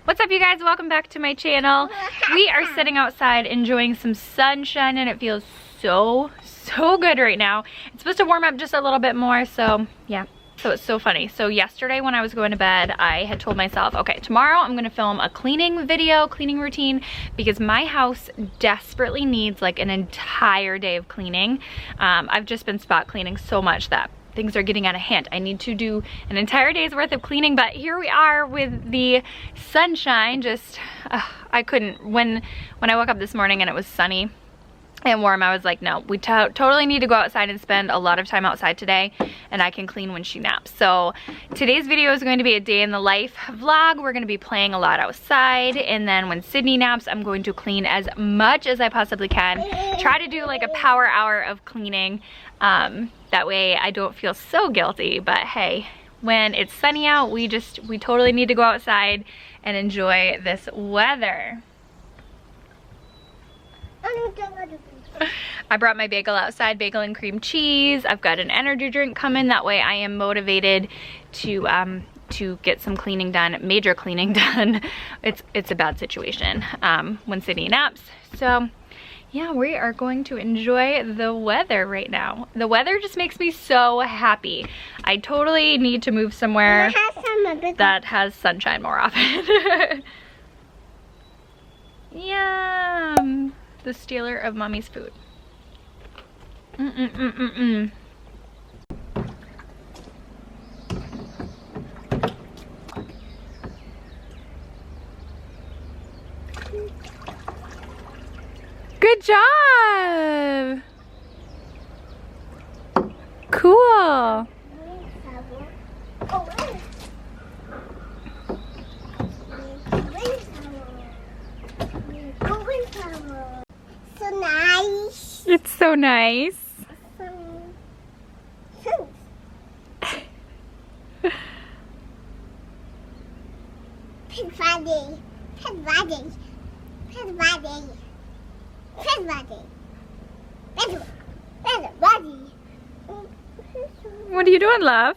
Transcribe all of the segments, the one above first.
What's up, you guys? Welcome back to my channel. We are sitting outside enjoying some sunshine and it feels so good right now. It's supposed to warm up just a little bit more, so yeah. So it's so funny. So yesterday when I was going to bed, I had told myself, okay, tomorrow I'm gonna film a cleaning video, cleaning routine, because my house desperately needs like an entire day of cleaning. I've just been spot cleaning so much that things are getting out of hand. I need to do an entire day's worth of cleaning, but here we are with the sunshine. Just, I couldn't, when I woke up this morning and it was sunny and warm, I was like, no, we totally need to go outside and spend a lot of time outside today, and I can clean when she naps. So today's video is going to be a day in the life vlog. We're going to be playing a lot outside, and then when Sydney naps, I'm going to clean as much as I possibly can. Try to do like a power hour of cleaning. That way I don't feel so guilty, but hey, when it's sunny out, we totally need to go outside and enjoy this weather. I brought my bagel outside, bagel and cream cheese. I've got an energy drink coming. That way I am motivated to get some cleaning done, major cleaning done. It's a bad situation when Sydney naps. So yeah, we are going to enjoy the weather right now. The weather just makes me so happy. I totally need to move somewhere that has sunshine more often. Yum! The stealer of mommy's food. Good job! Cool! So nice. It's so nice. Pet body. Pet body. Pet body. Pet body. Pet body. What are you doing, love?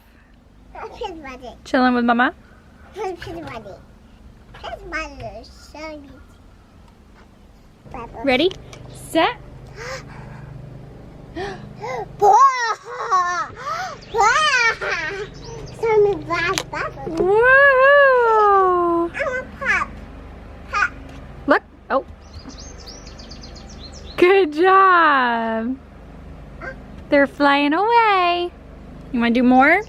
Pet body. Chilling with mama? Pet body. Pet body is so neat. Ready? Set. Whoa! I'm a pop. Pop. Look. Oh. Good job. They're flying away. You want to do more?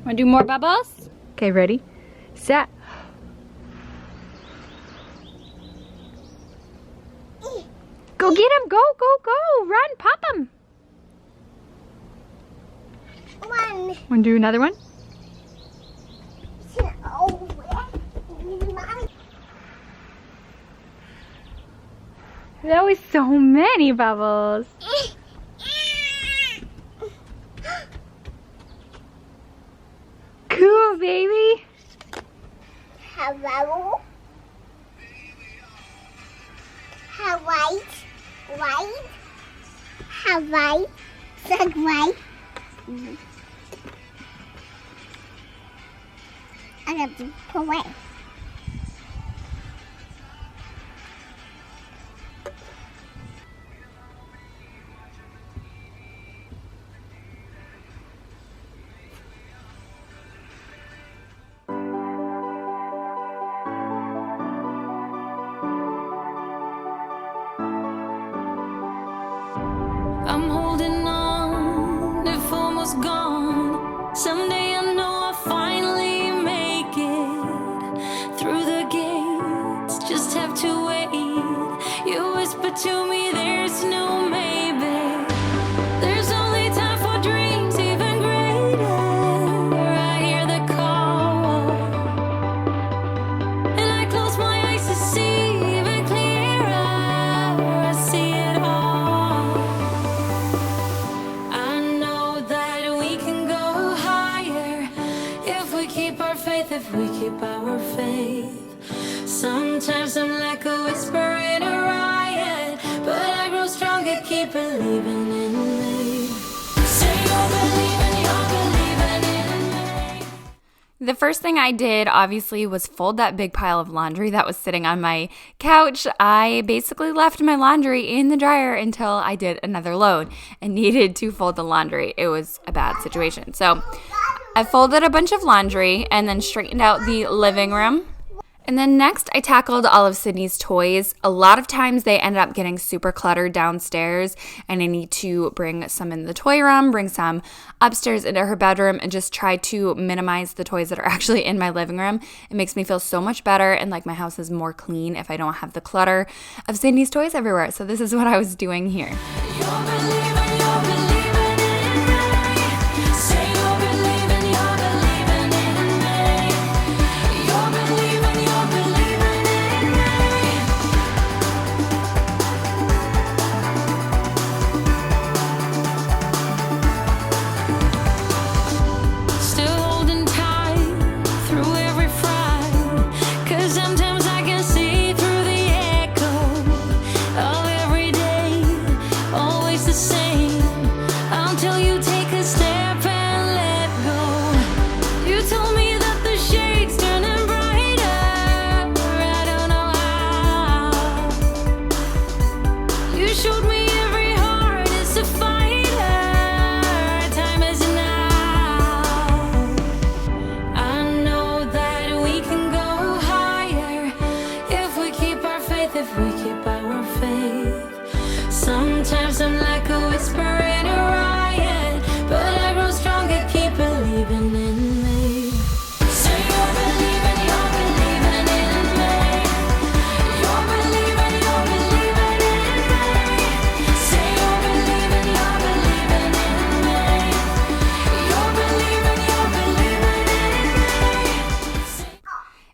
Want to do more bubbles? Okay, ready? Set. Go get him. Go, go, go. Run. Pop him. One. Want to do another one? That was so many bubbles. Cool, baby. Hello. How white? White? How white? So white. I got to pull away. I'm holding on, if almost gone. Someday I know I'll finally make it through the gates. Just have to wait. You whisper to me, there's no maybe. There's only time for dreams even greater. I hear the call, and I close my eyes to see even clearer. I see it all. I know that we can go higher if we keep our faith, if we keep our faith. Sometimes I'm like a whisper in a riot, but I grow stronger, keep believing in me. Say you're believing in me. The first thing I did, obviously, was fold that big pile of laundry that was sitting on my couch. I basically left my laundry in the dryer until I did another load and needed to fold the laundry. It was a bad situation. So I folded a bunch of laundry and then straightened out the living room. And then next, I tackled all of Sydney's toys. A lot of times they ended up getting super cluttered downstairs, and I need to bring some in the toy room, bring some upstairs into her bedroom, and just try to minimize the toys that are actually in my living room. It makes me feel so much better, and like my house is more clean if I don't have the clutter of Sydney's toys everywhere. So this is what I was doing here.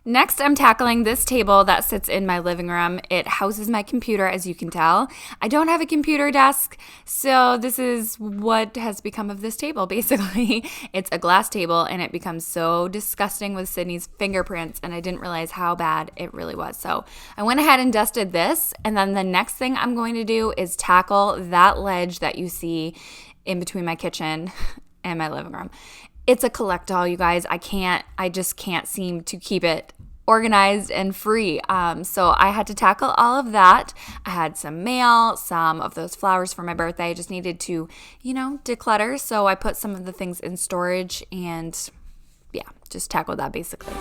Next, I'm tackling this table that sits in my living room. It houses my computer, as you can tell. I don't have a computer desk, so this is what has become of this table, basically. It's a glass table, and it becomes so disgusting with Sydney's fingerprints, and I didn't realize how bad it really was. So I went ahead and dusted this, and then the next thing I'm going to do is tackle that ledge that you see in between my kitchen and my living room. It's a collect-all, you guys. I just can't seem to keep it organized and free. So I had to tackle all of that. I had some mail, some of those flowers for my birthday. I just needed to, declutter. So I put some of the things in storage and just tackled that basically.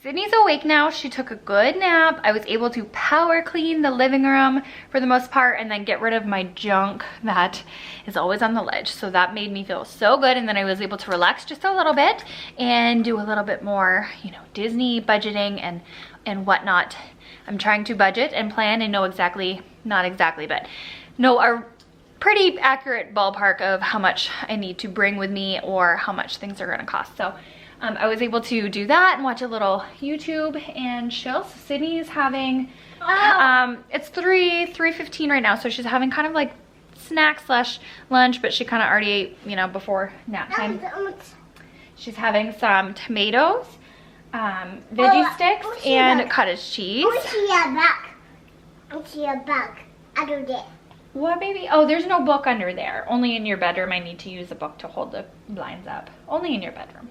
Sydney's awake now. She took a good nap. I was able to power clean the living room for the most part and then get rid of my junk that is always on the ledge. So that made me feel so good, and then I was able to relax just a little bit and do a little bit more, Disney budgeting and whatnot. I'm trying to budget and plan and know not exactly, but know a pretty accurate ballpark of how much I need to bring with me or how much things are gonna cost. So I was able to do that and watch a little YouTube and chill. So Sydney is having, it's 3:15 right now, so she's having kind of like snack / lunch, but she kind of already ate, before nap time. She's having some tomatoes, veggie sticks, and cottage cheese. Under there. What, baby? Oh, there's no book under there. Only in your bedroom. I need to use a book to hold the blinds up. Only in your bedroom.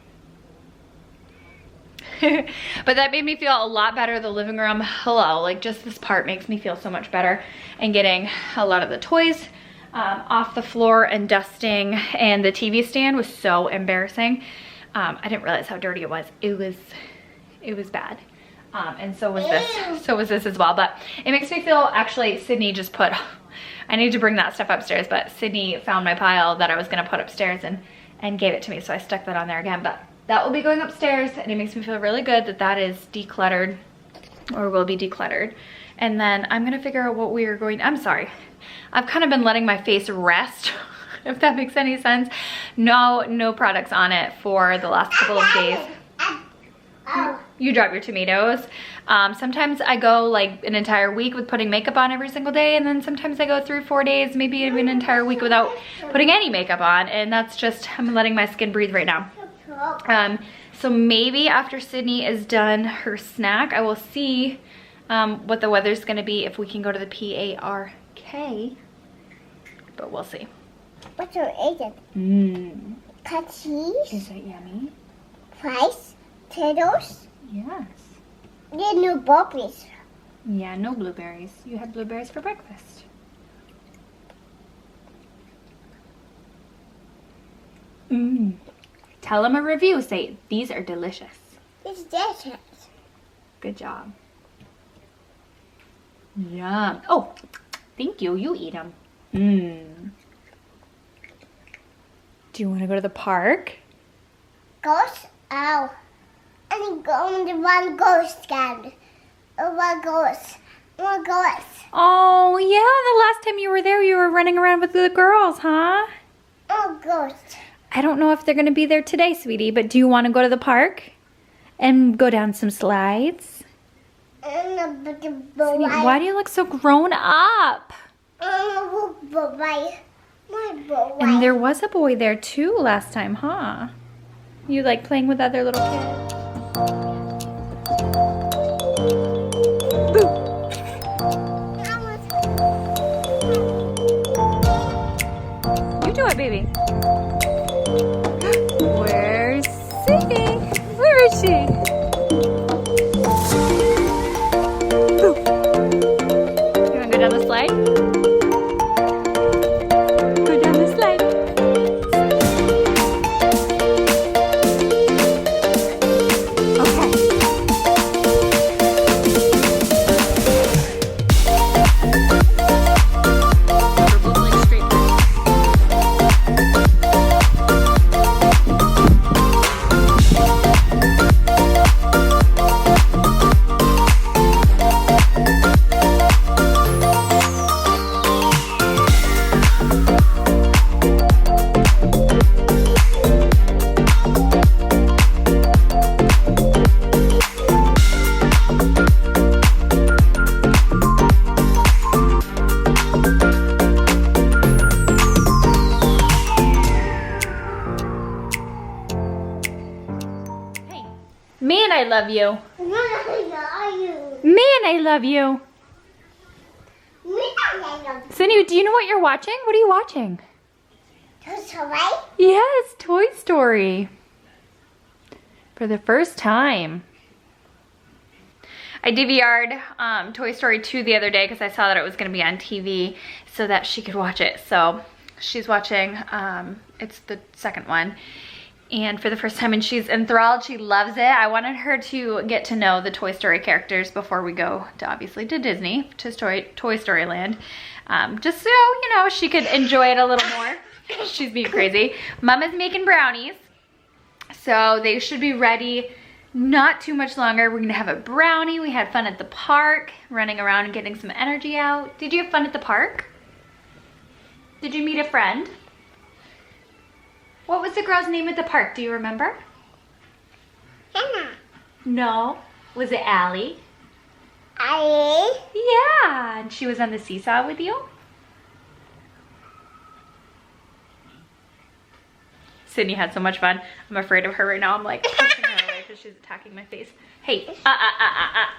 But that made me feel a lot better. The living room, like just this part makes me feel so much better. And getting a lot of the toys off the floor and dusting, and the TV stand was so embarrassing. I didn't realize how dirty it was. It was bad. And so was this. So was this as well. But it makes me feel, actually, Sydney just put, I need to bring that stuff upstairs, but Sydney found my pile that I was gonna put upstairs and gave it to me. So I stuck that on there again. But that will be going upstairs, and it makes me feel really good that that is decluttered, or will be decluttered. And then I'm gonna figure out what we are going, I'm sorry. I've kind of been letting my face rest, if that makes any sense. No products on it for the last couple of days. You drop your tomatoes. Sometimes I go like an entire week with putting makeup on every single day, and then sometimes I go 3 or 4 days, maybe even an entire week without putting any makeup on, and that's just, I'm letting my skin breathe right now. So maybe after Sydney is done her snack, I will see what the weather's gonna be, if we can go to the PARK, but we'll see. What's your agent? Cut cheese, Is that yummy? fries, potatoes. Yes. Get new blueberries. Yeah, no blueberries. You had blueberries for breakfast. Tell them a review. Say, these are delicious. It's delicious. Good job. Yum. Oh, thank you. You eat them. Do you want to go to the park? Ghost? Oh. I think only one ghost can. One ghost. One ghost. Oh, yeah. The last time you were there, you were running around with the girls, huh? Oh, ghost. I don't know if they're going to be there today, sweetie, but do you want to go to the park and go down some slides? Sydney, why do you look so grown up? And there was a boy there too last time, huh? You like playing with other little kids? Boo! You do it, baby. Where's Sydney? Where is she? Boo! You wanna go down the slide? Go down the slide. Man, I love you. Man, I love you. Sydney, do you know what you're watching? What are you watching? Toy Story? Yes, Toy Story. For the first time. I DVR'd Toy Story 2 the other day because I saw that it was going to be on TV so that she could watch it. So she's watching, it's the second one. And for the first time, and she's enthralled, she loves it. I wanted her to get to know the Toy Story characters before we go to, obviously, to Disney, to Toy Story Land. Just so, you know, she could enjoy it a little more. She's being crazy. Mama's making brownies, so they should be ready not too much longer. We're gonna have a brownie. We had fun at the park, running around and getting some energy out. Did you have fun at the park? Did you meet a friend? What was the girl's name at the park? Do you remember? Hannah. No. Was it Allie? Allie. Yeah. And she was on the seesaw with you? Sydney had so much fun. I'm afraid of her right now. I'm like pushing her away because she's attacking my face. Hey,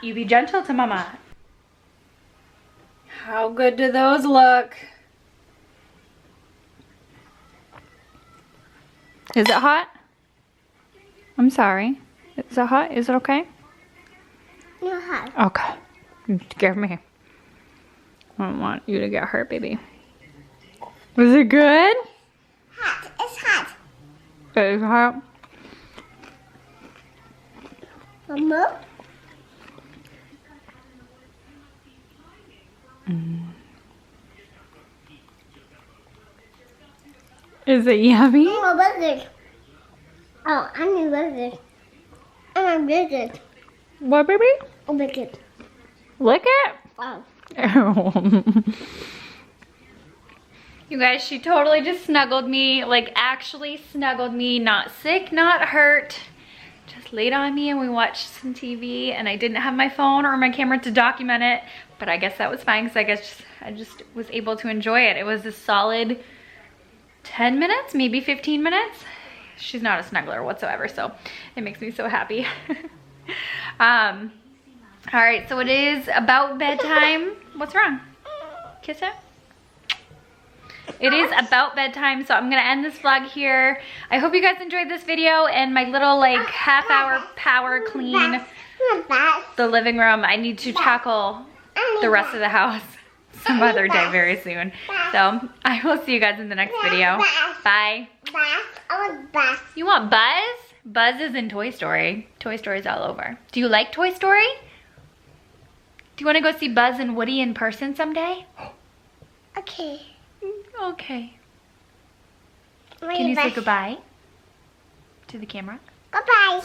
you be gentle to mama. How good do those look? Is it hot? I'm sorry. Is it hot? Is it okay? No hot. Okay. You scared me. I don't want you to get hurt, baby. Was it good? Hot. It's hot. It is hot. Mama? Is it yummy? Oh, burger. Oh, I need burger. I want burger. What, baby? Oh, burger. Lick it? You guys, she totally just snuggled me, like actually snuggled me, not sick, not hurt. Just laid on me and we watched some TV, and I didn't have my phone or my camera to document it, but I guess that was fine because I just was able to enjoy it. It was a solid 10 minutes, maybe 15 minutes. She's not a snuggler whatsoever, so it makes me so happy. All right, so it is about bedtime. What's wrong? Kiss it? It is about bedtime, so I'm gonna end this vlog here. I hope you guys enjoyed this video and my little like half-hour power clean the living room. I need to tackle the rest of the house some other day very soon. So I will see you guys in the next video. Bye. I want Buzz. You want Buzz? Buzz is in Toy Story. Toy Story's all over. Do you like Toy Story? Do you want to go see Buzz and Woody in person someday? Okay. Okay. Can you say goodbye to the camera? Goodbye.